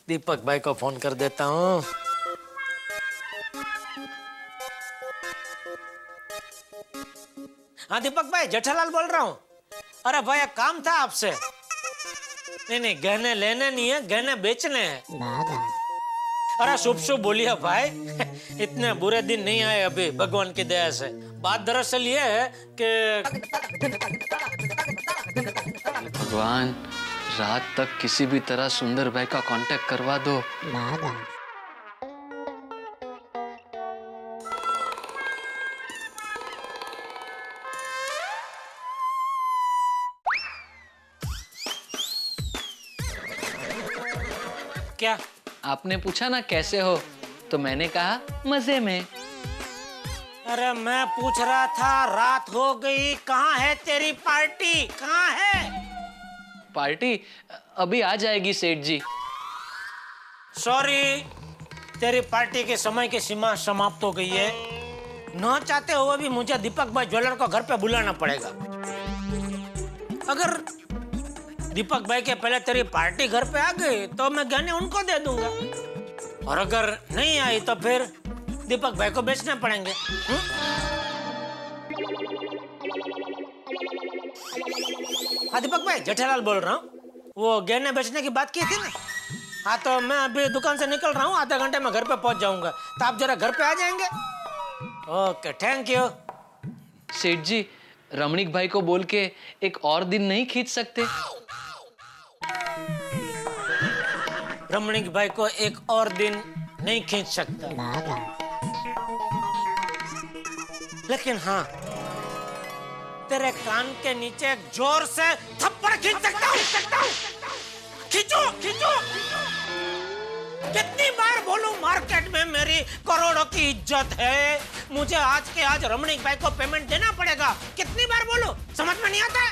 दीपक भाई को फोन कर देता हूँ। हाँ दीपक भाई, जेठालाल बोल रहा हूँ। अरे भाई एक काम था आपसे। नहीं, गहने लेने नहीं है, गहने बेचने हैं। अरे शुभ शुभ बोलिए भाई। इतने बुरे दिन नहीं आए अभी भगवान की दया से। बात दरअसल ये है कि भगवान, रात तक किसी भी तरह सुंदर भाई का कांटेक्ट करवा दो। क्या? आपने पूछा ना कैसे हो, तो मैंने कहा मजे में। अरे मैं पूछ रहा था, रात हो गई, कहाँ है तेरी पार्टी, कहाँ है? पार्टी अभी आ जाएगी सेठ जी। सॉरी, तेरी पार्टी के समय की सीमा समाप्त हो गई है। न चाहते हुए भी मुझे दीपक भाई ज्वेलर को घर पे बुलाना पड़ेगा। अगर दीपक भाई के पहले तेरी पार्टी घर पे आ गई तो मैं गहने उनको दे दूंगा, और अगर नहीं आई तो फिर दीपक भाई को बेचने पड़ेंगे। हाँ दीपक भाई, जेठालाल बोल रहा हूँ। वो गहने बेचने की बात की थी ना। हाँ तो मैं अभी दुकान से निकल रहा हूँ, आधा घंटे में घर पे पहुंच जाऊंगा, तो आप जरा घर पे आ जाएंगे। Okay, thank you. सेठ जी, रमणीक भाई को बोल के एक और दिन नहीं खींच सकते? रमणीक भाई को एक और दिन नहीं खींच सकता, लेकिन हाँ तेरे कान के नीचे जोर से थप्पड़ खींच सकता हूँ। खींचो खींचो। कितनी बार बोलूं, मार्केट में मेरी करोड़ों की इज्जत है, मुझे आज के आज रमणीक भाई को पेमेंट देना पड़ेगा। कितनी बार बोलूं, समझ में नहीं आता?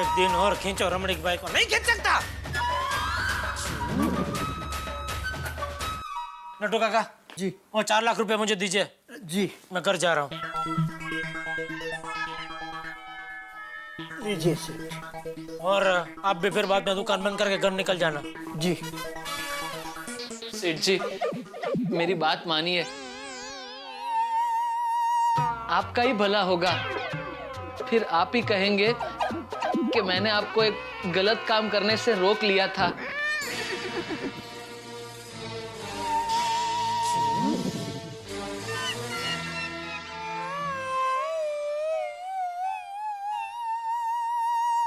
एक दिन और खींचो, रमणीक भाई को नहीं खींच सकता। नटू काका जी। वो 4 लाख रुपए मुझे दीजिए। जी मैं घर जा रहा हूँ। लीजिए सेठ। और आप भी फिर बाद में दुकान बंद करके घर निकल जाना। जी। सेठ जी, मेरी बात मानिए, आपका ही भला होगा। फिर आप ही कहेंगे कि मैंने आपको एक गलत काम करने से रोक लिया था।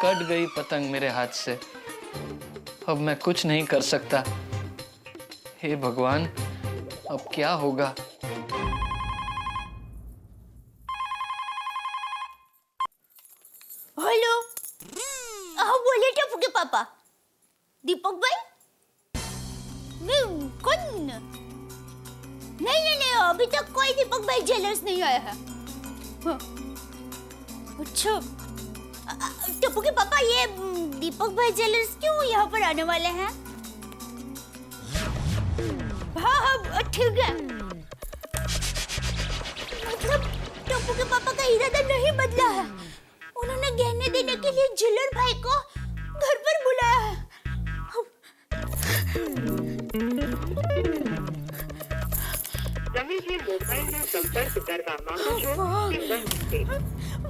कट गई पतंग मेरे हाथ से, अब मैं कुछ नहीं कर सकता। हे भगवान, अब क्या होगा? हेलो, हाँ बोले टप्पू के पापा। दीपक भाई? नहीं, कौन? नहीं, अभी तक कोई दीपक भाई ज्वेलर्स नहीं आया है। हाँ। अच्छा, टप्पू के पापा, ये दीपक भाई ज्वेलर्स क्यों यहाँ पर आने वाले हैं? हाँ, ठीक है। मतलब टप्पू के पापा का इरादा नहीं बदला है। उन्होंने गहने देने के लिए ज्वेलर भाई को घर पर बुलाया है।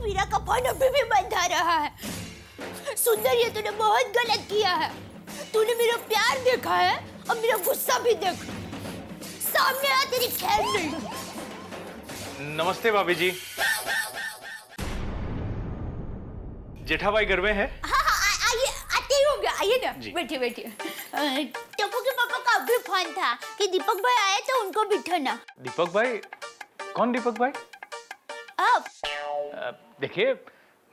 वीरा का फोन अभी भी बंद आ रहा है। सुंदर, ये तूने बहुत गलत किया है। तूने मेरा प्यार देखा है, अब मेरा गुस्सा भी देख। सामने आ, तेरी खैर नहीं। नमस्ते भाभी जी। जेठा भाई घर में है? हाँ, आइए, आते ही होंगे, आइए ना, बैठिए बैठिए। टप्पू के पापा का अभी फोन था कि दीपक भाई आए तो उनको बिठाना। दीपक भाई? कौन दीपक भाई? आप? देखिए,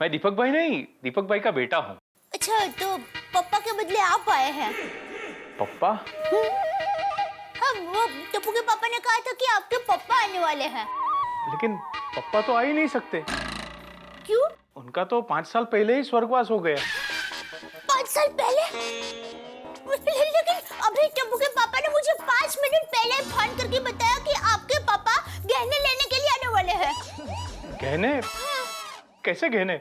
मैं दीपक भाई नहीं, दीपक भाई का बेटा हूँ। अच्छा, तो पापा के बदले आप आए हैं? पप्पा? हाँ, वो टप्पू के पापा ने कहा था कि आपके पापा आने वाले हैं। लेकिन पप्पा तो आ ही नहीं सकते। क्यों? उनका तो 5 साल पहले ही स्वर्गवास हो गया। 5 साल पहले? लेकिन अभी टप्पू के पापा ने मुझे 5 मिनट पहले फोन करके बताया कि आपके पापा गहने लेने के लिए आने वाले हैं। गहने? कैसे गहने?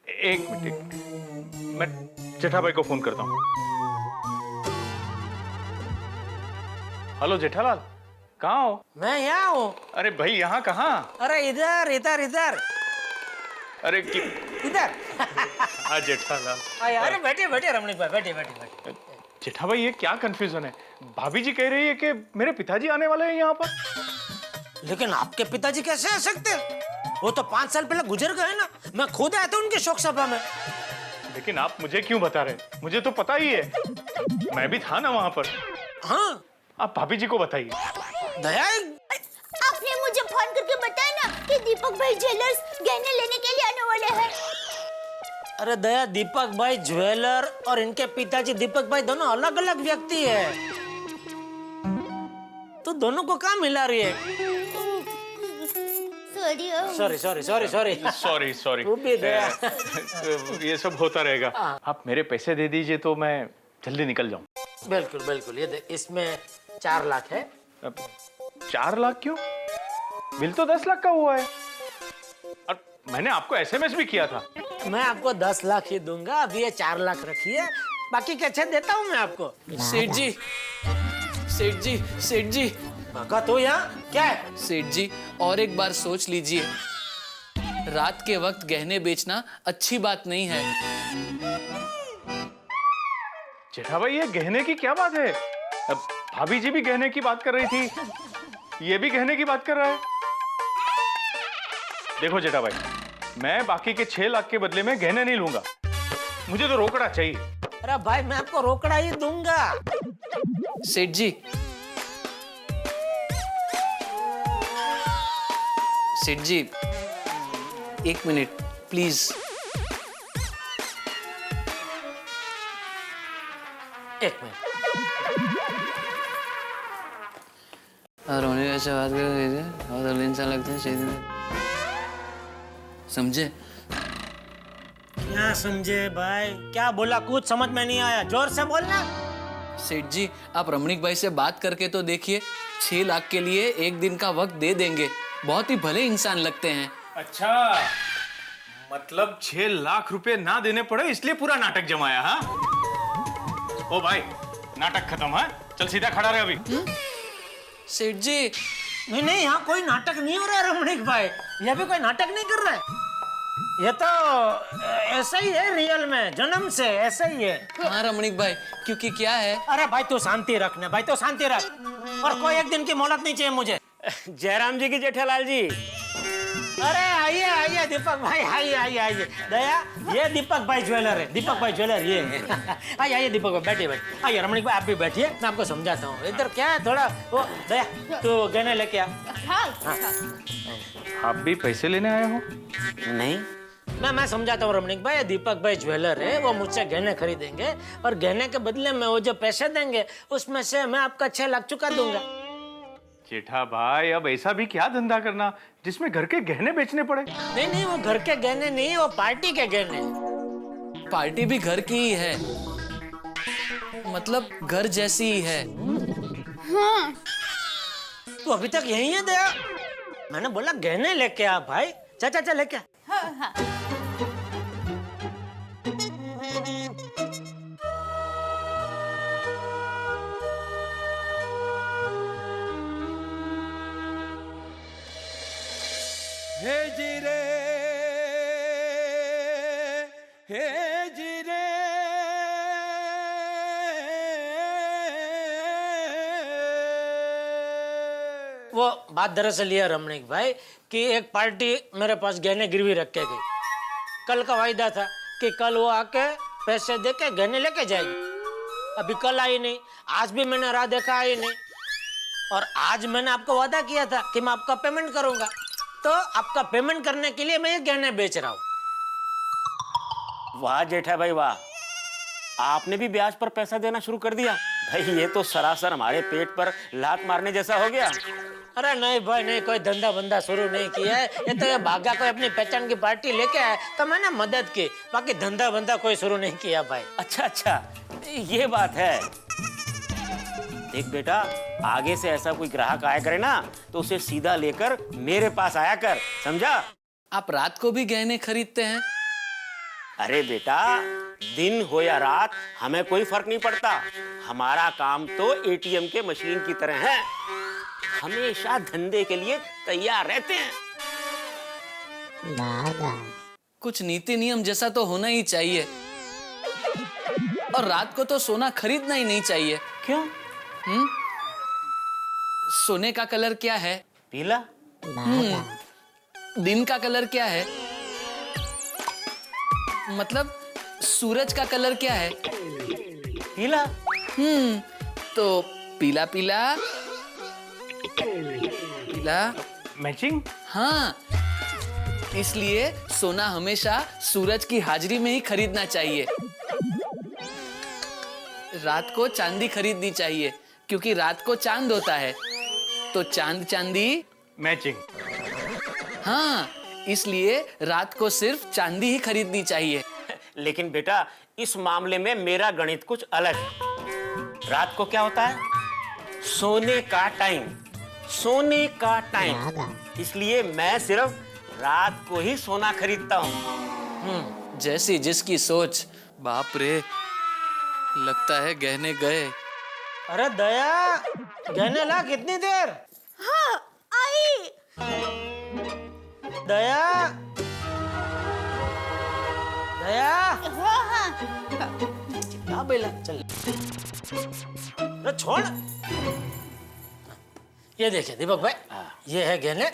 एक मिनट, मैं जेठा भाई को फोन करता हूँ। हेलो जेठालाल, कहाँ हो? मैं यहाँ हूँ। अरे भाई यहाँ कहाँ? अरे इधर इधर इधर अरे इधर। हाँ जेठालाल। अरे बैठिए बैठिए रमणीक भाई, बैठिए बैठिए बैठिए। जेठा भाई ये क्या कंफ्यूजन है? भाभी जी कह रही है कि मेरे पिताजी आने वाले हैं यहाँ पर। लेकिन आपके पिताजी कैसे आ सकते हैं? वो तो 5 साल पहले गुजर गए ना। मैं खुद आया था उनके शोक सभा में। लेकिन आप मुझे क्यों बता रहे? मुझे तो पता ही है, मैं भी था ना वहाँ पर। हाँ आप भाभी जी को बताइए। दया, आपने मुझे फोन करके बताया ना कि दीपक भाई ज्वेलर्स गहने लेने के लिए आने वाले हैं। अरे दया, दीपक भाई ज्वेलर और इनके पिताजी दीपक भाई दोनों अलग अलग व्यक्ति है। तो दोनों को कहाँ मिला रही है? Sorry sorry sorry sorry sorry sorry. वो भी दया। ये सब होता रहेगा। आप मेरे पैसे दे दीजिए तो मैं जल्दी निकल जाऊं। बिल्कुल बिल्कुल। ये देख, इसमें 4 लाख है। अब 4 लाख क्यों? बिल तो 10 लाख का हुआ है और मैंने आपको एसएमएस भी किया था। मैं आपको 10 लाख ही दूंगा। अभी ये 4 लाख रखिए, बाकी कैसे देता हूँ मैं आपको। सेठ जी, सेठ जी, सेठ जी, भगा तो यहाँ क्या है? सेठ जी, और एक बार सोच लीजिए। रात के वक्त गहने बेचना अच्छी बात नहीं है। जेठा भाई ये गहने की क्या बात है? अब भाभी जी भी गहने की बात कर रही थी, ये भी गहने की बात कर रहा है। देखो जेठा भाई, मैं बाकी के 6 लाख के बदले में गहने नहीं लूंगा, मुझे तो रोकड़ा चाहिए। अरे भाई मैं आपको रोकड़ा ही दूंगा। सेठ जी, सेठ जी, 1 मिनट प्लीज। एक मिनट। रोने कैसे बात कर रहे थे? बहुत अगले इंसान लगते हैं। सही समझे? क्या समझे भाई? क्या बोला? कुछ समझ में नहीं आया, जोर से बोलना। सेठ जी, आप रमणीक भाई से बात करके तो देखिए। 6 लाख के लिए 1 दिन का वक्त दे देंगे। बहुत ही भले इंसान लगते हैं। अच्छा, मतलब 6 लाख रुपए ना देने पड़े इसलिए पूरा नाटक जमाया? हाँ ओ भाई, नाटक खत्म है, चल सीधा खड़ा रहे अभी। सेठ जी, नहीं नहीं, यहाँ कोई नाटक नहीं हो रहा है रमणीक भाई। ये भी कोई नाटक नहीं कर रहा है। ये तो ऐसा ही है, रियल में जन्म से ऐसा ही है। हाँ रमणीक भाई, क्योंकि क्या है। अरे भाई तू शांति रखना, भाई तो शांति रख। और कोई 1 दिन की मोहलत नहीं चाहिए मुझे। जयराम जी की जेठालाल जी। अरे आइए आइए दीपक भाई, आइए आइए आइए। दया, ये दीपक भाई ज्वेलर है। दीपक भाई ज्वेलर ये है। आइए आइए दीपक भाई, बैठिए बैठिए। आइए रमणीक भाई आप भी बैठिए, मैं आपको समझाता हूँ। इधर क्या है थोड़ा वो। दया तू गहने लेके आ। आप भी पैसे लेने आए हो? नहीं, मैं समझाता हूँ रमणीक भाई। दीपक भाई ज्वेलर है, वो मुझसे गहने खरीदेंगे और गहने के बदले में वो जो पैसे देंगे उसमें से मैं आपका 6 लाख चुका दूंगा। जेठा भाई, अब ऐसा भी क्या धंधा करना जिसमें घर के गहने बेचने पड़े? नहीं नहीं, वो घर के गहने नहीं, वो पार्टी के गहने। पार्टी भी घर की ही है, मतलब घर जैसी ही है। हाँ। तू अभी तक यही है दया? मैंने बोला गहने लेके आ भाई। चल लेके आ। हाँ हाँ। हे जिरे, हे जिरे, वो बात दरअसल ये रमणीक भाई कि एक पार्टी मेरे पास गहने गिरवी रख के गई। कल का वायदा था कि कल वो आके पैसे दे के गहने लेके जाएगी। अभी कल आई नहीं, आज भी मैंने राह देखा आई नहीं, और आज मैंने आपको वादा किया था कि मैं आपका पेमेंट करूंगा। तो आपका पेमेंट करने के लिए मैं ये गहने बेच रहा हूँ। वाह जेठा भाई वाह, आपने भी ब्याज पर पैसा देना शुरू कर दिया। भाई ये तो सरासर हमारे पेट पर लात मारने जैसा हो गया। अरे नहीं भाई नहीं, कोई धंधा बंदा शुरू नहीं किया है। ये तो ये भागा कोई अपनी पहचान की पार्टी लेके आया तो मैंने मदद की, बाकी धंधा बंदा कोई शुरू नहीं किया भाई। अच्छा अच्छा, ये बात है। देख बेटा, आगे से ऐसा कोई ग्राहक आया करे ना तो उसे सीधा लेकर मेरे पास आया कर, समझा? आप रात को भी गहने खरीदते हैं? अरे बेटा, दिन हो या रात हमें कोई फर्क नहीं पड़ता। हमारा काम तो एटीएम के मशीन की तरह है, हमेशा धंधे के लिए तैयार रहते हैं। कुछ नीति नियम जैसा तो होना ही चाहिए। और रात को तो सोना खरीदना ही नहीं चाहिए। क्यों? सोने का कलर क्या है? पीला। दिन का कलर क्या है? मतलब सूरज का कलर क्या है? पीला। तो पीला पीला पीला। मैचिंग। हाँ, इसलिए सोना हमेशा सूरज की हाजिरी में ही खरीदना चाहिए। रात को चांदी खरीदनी चाहिए, क्योंकि रात को चांद होता है, तो चांद चांदी मैचिंग। हाँ, इसलिए रात को सिर्फ चांदी ही खरीदनी चाहिए। लेकिन बेटा, इस मामले में मेरा गणित कुछ अलग है। रात को क्या होता है? सोने का टाइम, सोने का टाइम। इसलिए मैं सिर्फ रात को ही सोना खरीदता हूँ। जैसी जिसकी सोच। बाप रे, लगता है गहने गए। अरे दया, गहने ला, कितनी देर? हाँ, आई। दया, दया, हाँ हाँ। ला बेला, चल। अरे छोड़। ये देखिए दीपक भाई, ये है गहने।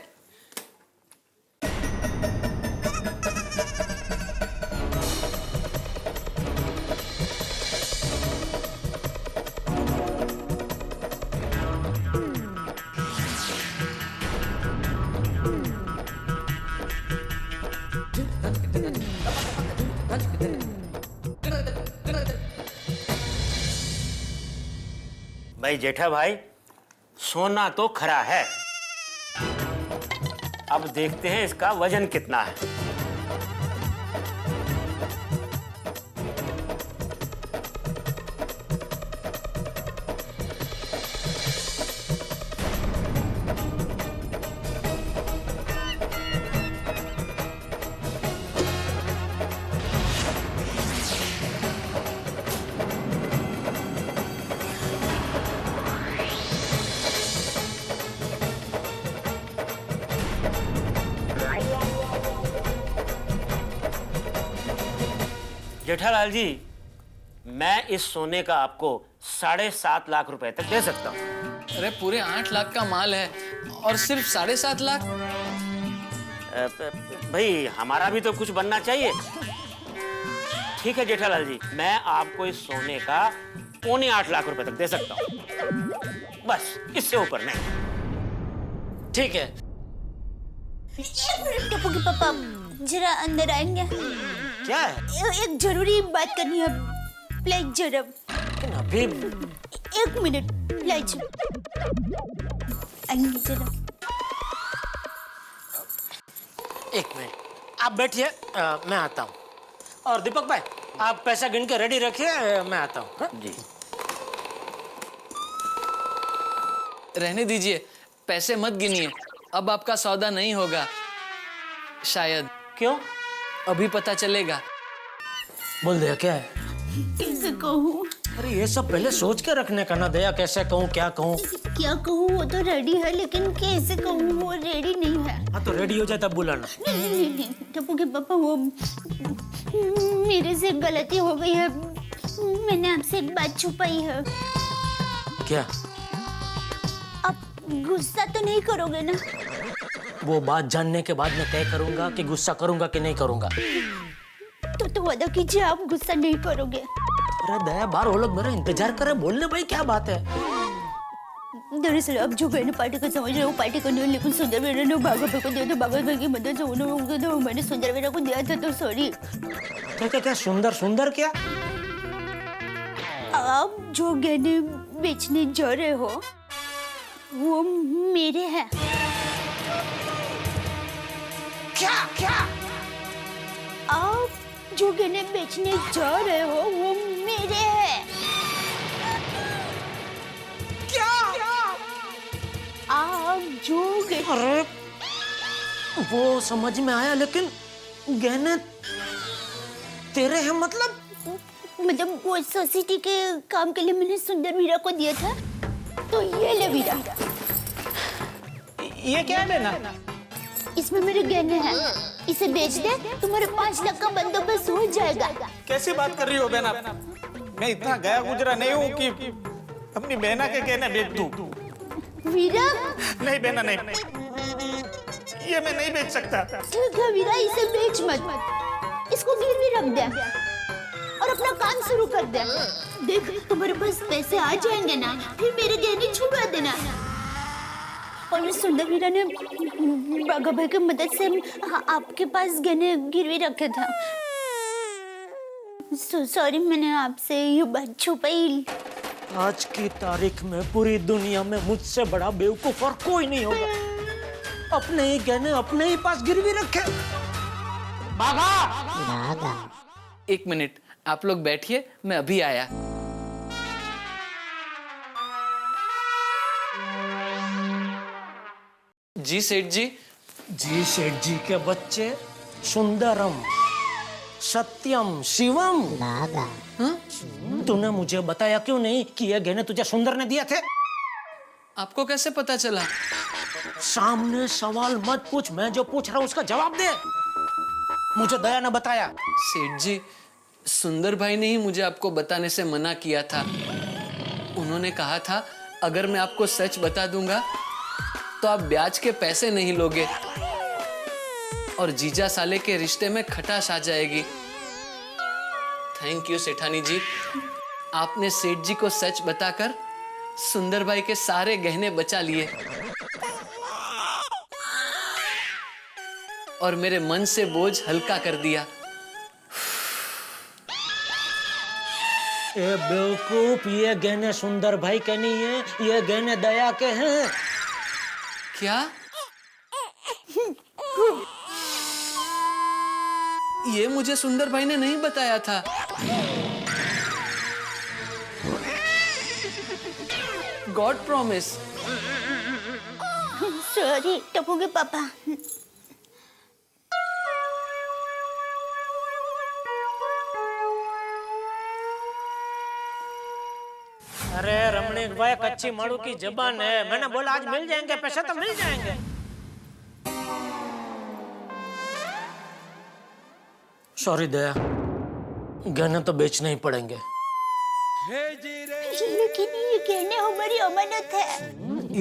भाई जेठा भाई, सोना तो खरा है, अब देखते हैं इसका वजन कितना है। जेठालाल जी, मैं इस सोने का आपको 7.5 लाख रुपए तक दे सकता हूँ। अरे पूरे 8 लाख का माल है और सिर्फ 7.5 लाख? भाई हमारा भी तो कुछ बनना चाहिए। ठीक है जेठालाल जी, मैं आपको इस सोने का 7.25 लाख रुपए तक दे सकता हूँ, बस इससे ऊपर नहीं। ठीक है। एक मिनट टप्पू के पापा, जरा अंदर आएंगे? क्या है? एक जरूरी बात करनी है, प्लीज जरा। लेकिन अभी 1 मिनट प्लीज, आएंगे जरा। 1 मिनट, आप बैठिए, मैं आता हूँ। और दीपक भाई, आप पैसा गिन के रेडी रखिए, मैं आता हूँ। हाँ? जी। रहने दीजिए, पैसे मत गिनिए, अब आपका सौदा नहीं होगा शायद। क्यों? अभी पता चलेगा। बोल दया, क्या है? कैसे कहूँ? अरे ये सब पहले सोच के रखने का ना दया, कैसे कहूँ, क्या कहूँ? क्या कहूँ, वो तो रेडी है, लेकिन कैसे कहूँ, वो रेडी नहीं है। हाँ तो रेडी हो जाए तब बुलाना। नहीं, टप्पू के पापा, वो मेरे से गलती हो गई है, मैंने आपसे एक बात छुपाई है। क्या? आप गुस्सा तो नहीं करोगे ना? वो बात जानने के बाद मैं तय करूंगा कि गुस्सा करूंगा कि नहीं करूंगा। तो वादा कीजिए आप गुस्सा नहीं करोगे। अरे दया, बाहर वो लोग मेरा इंतजार कर रहे हैं, बोलने भाई क्या बात है? दरअसल आप जो मैंने पार्टी को समझ रहे हो, पार्टी को नहीं, लेकिन सुंदर वीरा ने भागवत को दिया, तो भागवत भाई की मदद से उन्होंने, तो मैंने सुंदर वीरा को दिया था, तो सॉरी। क्या क्या क्या? सुंदर सुंदर क्या? आप जो गहने बेचने जा रहे हो वो मेरे हैं। क्या क्या? आप जो गहने बेचने जा रहे हो वो मेरे हैं। क्या? आप जो अरे वो समझ में आया, लेकिन गहने तेरे हैं मतलब? मतलब वो सोसाइटी के काम के लिए मैंने सुंदर वीरा को दिया था, तो ये ले वीरा। ये क्या है बेना? इसमें मेरे गहने हैं, इसे बेच दे, तुम्हारे 5 लाख का बंदोबस्त हो जाएगा। कैसी बात कर रही हो बहना? मैं इतना गया गुजरा नहीं हूँ कि अपनी बहना के गहने बेच दूं। वीरा, नहीं बहना, नहीं, ये मैं नहीं बेच सकता। ठीक है वीरा, इसे बेच मत, इसको गिरवी रख दे और अपना काम शुरू कर दे। देख, तुम्हारे पास पैसे आ जाएंगे ना, फिर मेरे गहने छुड़ा देना। और सुंदर वीरा ने बाघा भाई की मदद से आपके पास गहने गिरवी रखे था। सॉरी, मैंने आपसे ये बात छुपाई। आज की तारीख में पूरी दुनिया में मुझसे बड़ा बेवकूफ और कोई नहीं होगा। अपने ही गहने अपने ही पास गिरवी रखे। बाघा! 1 मिनट, आप लोग बैठिए, मैं अभी आया। जी सेठ जी। जी सेठ जी के बच्चे, सुंदरम, सत्यम, शिवम। तूने मुझे बताया क्यों नहीं कि ये गहने तुझे सुंदर ने दिए थे? आपको कैसे पता चला? सामने सवाल मत पूछ, मैं जो पूछ रहा हूँ उसका जवाब दे। मुझे दया ने बताया। सेठ जी, सुंदर भाई ने ही मुझे आपको बताने से मना किया था। उन्होंने कहा था अगर मैं आपको सच बता दूंगा तो आप ब्याज के पैसे नहीं लोगे और जीजा साले के रिश्ते में खटास आ जाएगी। थैंक यू सेठानी जी, आपने सेठ जी को सच बताकर सुंदर भाई के सारे गहने बचा लिए और मेरे मन से बोझ हल्का कर दिया। ए बेवकूफ, ये गहने सुंदर भाई के नहीं है, ये गहने दया के हैं। क्या? ये मुझे सुंदर भाई ने नहीं बताया था। God promise. सॉरी टप्पू के पापा। अरे रमणीक भाई, कच्ची माड़ू की जबान है। मैंने बोला आज मिल जाएंगे पैसे, तो मिल जाएंगे। सॉरी दया, गहने तो बेचने ही पड़ेंगे। लेकिन ये गहने हमारी अमानत है।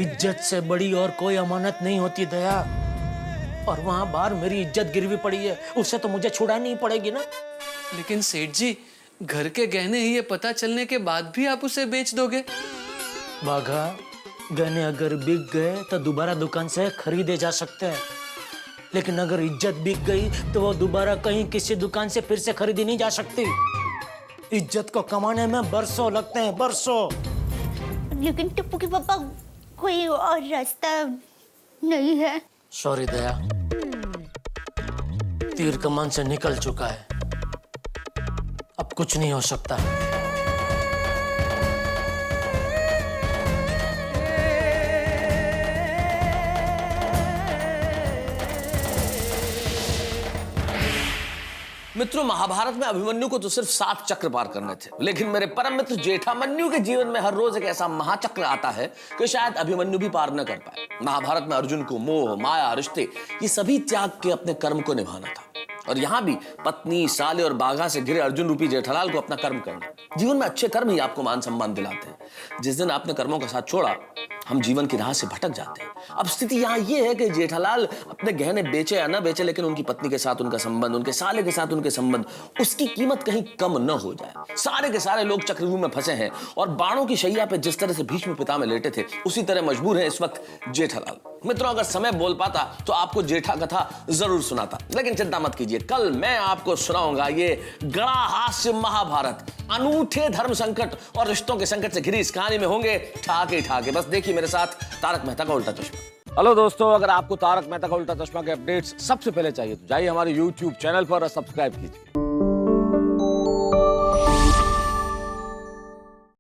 इज्जत से बड़ी और कोई अमानत नहीं होती दया। और वहां बाहर मेरी इज्जत गिरवी पड़ी है, उससे तो मुझे छुड़ानी ही पड़ेगी ना। लेकिन सेठ जी, घर के गहने ही ये पता चलने के बाद भी आप उसे बेच दोगे? बाघा, गहने अगर बिक गए तो दोबारा दुकान से खरीदे जा सकते हैं, लेकिन अगर इज्जत बिक गई तो वो दोबारा कहीं किसी दुकान से फिर से खरीदी नहीं जा सकती। इज्जत को कमाने में बरसों लगते हैं, बरसों। लेकिन टप्पू के पापा, कोई और रास्ता नहीं है? सॉरी दया, तीर कमान से निकल चुका है, अब कुछ नहीं हो सकता। मित्रों, महाभारत में अभिमन्यु को तो सिर्फ 7 चक्र पार करने थे, लेकिन मेरे परम मित्र जेठामन्यु के जीवन में हर रोज एक ऐसा महाचक्र आता है कि शायद अभिमन्यु भी पार न कर पाए। महाभारत में अर्जुन को मोह, माया, रिश्ते, ये सभी त्याग के अपने कर्म को निभाना था, और यहां भी पत्नी, साले और बाघा से घिरे अर्जुन रूपी जेठालाल को अपना कर्म करना। जीवन में अच्छे कर्म ही आपको मान सम्मान दिलाते हैं। जिस दिन आपने कर्मों का साथ छोड़ा, हम जीवन की राह से भटक जाते हैं। अब स्थिति यहाँ ये है कि जेठालाल अपने गहने बेचे या ना बेचे, लेकिन उनकी पत्नी के साथ उनका संबंध, उनके साले के साथ उनके संबंध, उसकी कीमत कहीं कम न हो जाए। सारे के सारे लोग चक्रव्यूह में फंसे हैं और बाणों की शैया पे जिस तरह से भीष्म पितामह लेटे थे, उसी तरह मजबूर है इस वक्त जेठालाल। मित्रों, अगर समय बोल पाता तो आपको जेठा कथा जरूर सुनाता, लेकिन चिंता मत कीजिए, कल मैं आपको सुनाऊंगा ये गड़ा हास्य महाभारत। अनूठे धर्म संकट और रिश्तों के संकट से घिरी इस कहानी में होंगे ठाके ठाके। बस देखिए मेरे साथ तारक मेहता का उल्टा चश्मा। हेलो दोस्तों, अगर आपको तारक मेहता का उल्टा चश्मा के अपडेट्स सबसे पहले चाहिए तो जाइए हमारे YouTube चैनल पर और सब्सक्राइब कीजिए।